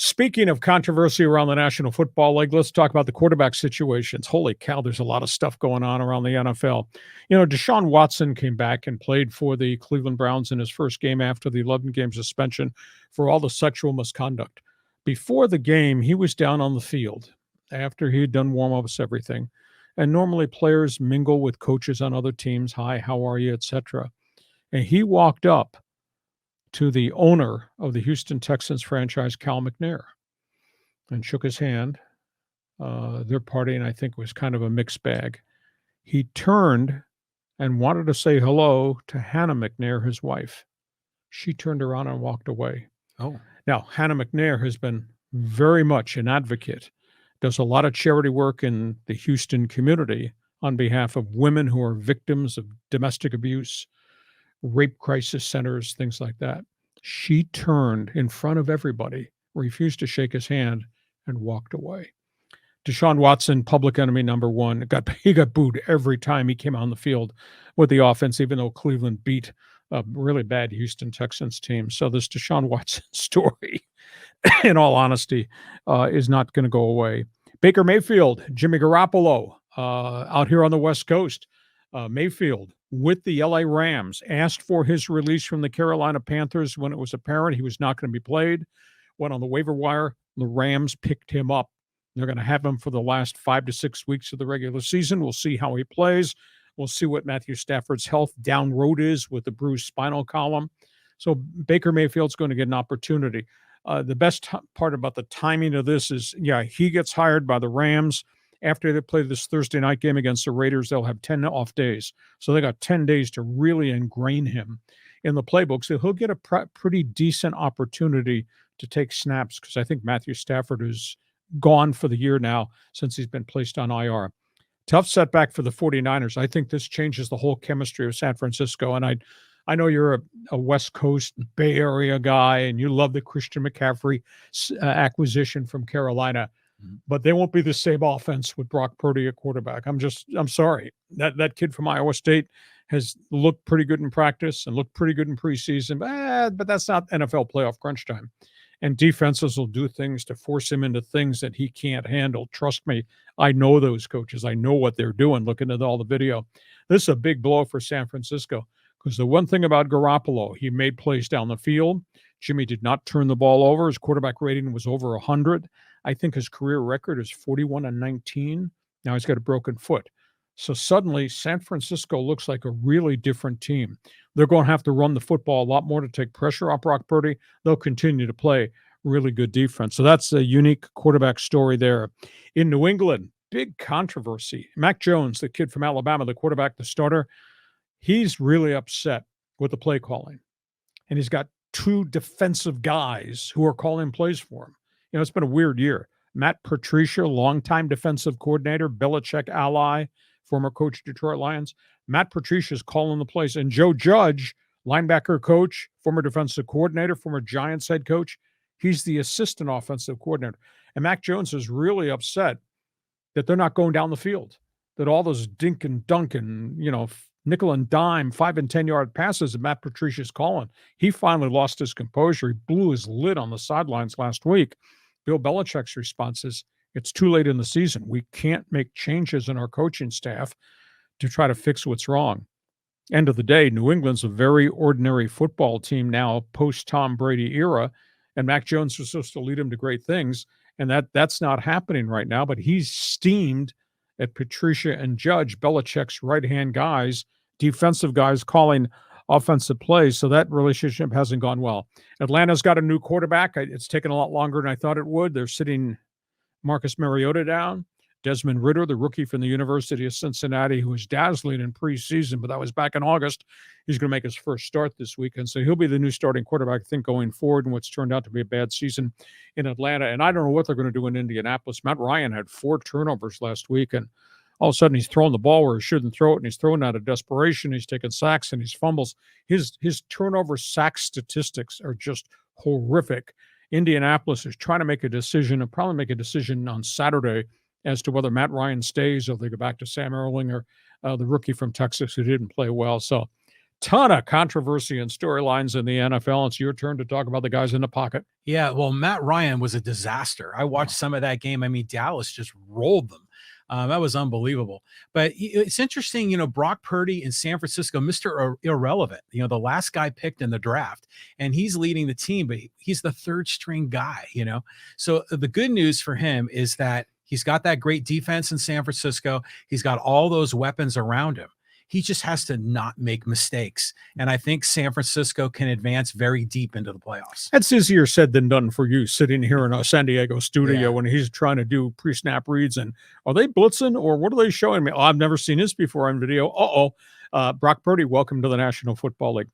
Speaking of controversy around the National Football League, let's talk about the quarterback situations. Holy cow, there's a lot of stuff going on around the NFL. Deshaun Watson came back and played for the Cleveland Browns in his first game after the 11-game suspension for all the sexual misconduct. Before the game, he was down on the field after he had done warm-ups, everything. And normally players mingle with coaches on other teams. Hi, how are you, etc. And he walked up to the owner of the Houston Texans franchise, Cal McNair, and shook his hand. Their partying, I think, was kind of a mixed bag. He turned and wanted to say hello to Hannah McNair, his wife. She turned around and walked away. Oh. Now, Hannah McNair has been very much an advocate, does a lot of charity work in the Houston community on behalf of women who are victims of domestic abuse, rape crisis centers, things like that. She turned in front of everybody, refused to shake his hand, and walked away. Deshaun Watson, public enemy number one, he got booed every time he came on the field with the offense, even though Cleveland beat a really bad Houston Texans team. So this Deshaun Watson story, in all honesty, is not going to go away. Baker Mayfield, Jimmy Garoppolo, out here on the West Coast. Mayfield with the LA Rams asked for his release from the Carolina Panthers when it was apparent he was not going to be played. Went on the waiver wire. The Rams picked him up. They're going to have him for the last 5 to 6 weeks of the regular season. We'll see how he plays. We'll see what Matthew Stafford's health down road is with the bruised spinal column. So Baker Mayfield's going to get an opportunity. The best part about the timing of this is, he gets hired by the Rams. After they play this Thursday night game against the Raiders, they'll have 10 off days. So they got 10 days to really ingrain him in the playbook. So he'll get a pretty decent opportunity to take snaps because I think Matthew Stafford is gone for the year now since he's been placed on IR. Tough setback for the 49ers. I think this changes the whole chemistry of San Francisco. And I know you're a West Coast Bay Area guy and you love the Christian McCaffrey acquisition from Carolina. But they won't be the same offense with Brock Purdy at quarterback. I'm sorry. That kid from Iowa State has looked pretty good in practice and looked pretty good in preseason. But that's not NFL playoff crunch time. And defenses will do things to force him into things that he can't handle. Trust me, I know those coaches. I know what they're doing, looking at all the video. This is a big blow for San Francisco because the one thing about Garoppolo, he made plays down the field. Jimmy did not turn the ball over. His quarterback rating was over 100. I think his career record is 41-19. Now he's got a broken foot. So suddenly San Francisco looks like a really different team. They're going to have to run the football a lot more to take pressure off Brock Purdy. They'll continue to play really good defense. So that's a unique quarterback story there. In New England, big controversy. Mac Jones, the kid from Alabama, the quarterback, the starter, he's really upset with the play calling. And he's got two defensive guys who are calling plays for him. It's been a weird year. Matt Patricia, longtime defensive coordinator, Belichick ally, former coach of Detroit Lions. Matt Patricia's calling the plays. And Joe Judge, linebacker coach, former defensive coordinator, former Giants head coach, he's the assistant offensive coordinator. And Mac Jones is really upset that they're not going down the field, that all those dink and dunk and, nickel and dime, 5 and 10-yard passes that Matt Patricia's calling. He finally lost his composure. He blew his lid on the sidelines last week. Bill Belichick's response is, it's too late in the season. We can't make changes in our coaching staff to try to fix what's wrong. End of the day, New England's a very ordinary football team now, post-Tom Brady era, and Mac Jones was supposed to lead him to great things, and that's not happening right now, but he's steamed at Patricia and Judge, Belichick's right-hand guys, defensive guys calling offensive plays, so that relationship hasn't gone well. Atlanta's got a new quarterback. It's taken a lot longer than I thought it would. They're sitting Marcus Mariota down. Desmond Ridder, the rookie from the University of Cincinnati, who was dazzling in preseason, but that was back in August. He's going to make his first start this weekend, so he'll be the new starting quarterback, I think, going forward in what's turned out to be a bad season in Atlanta. And I don't know what they're going to do in Indianapolis. Matt Ryan had 4 turnovers last week, and all of a sudden he's throwing the ball where he shouldn't throw it, and he's throwing out of desperation. He's taking sacks and he's fumbles. His turnover sack statistics are just horrific. Indianapolis is trying to make a decision, and probably make a decision on Saturday as to whether Matt Ryan stays or they go back to Sam Erlinger, the rookie from Texas who didn't play well. So Ton of controversy and storylines in the NFL. It's your turn to talk about the guys in the pocket. Yeah, well, Matt Ryan was a disaster. I watched some of that game. I mean, Dallas just rolled them. That was unbelievable. But it's interesting, Brock Purdy in San Francisco, Mr. Irrelevant, the last guy picked in the draft, and he's leading the team, but he's the third string guy. So the good news for him is that he's got that great defense in San Francisco. He's got all those weapons around him. He just has to not make mistakes. And I think San Francisco can advance very deep into the playoffs. That's easier said than done for you sitting here in a San Diego studio Yeah. when he's trying to do pre-snap reads. And are they blitzing or what are they showing me? Oh, I've never seen this before on video. Brock Purdy, welcome to the National Football League.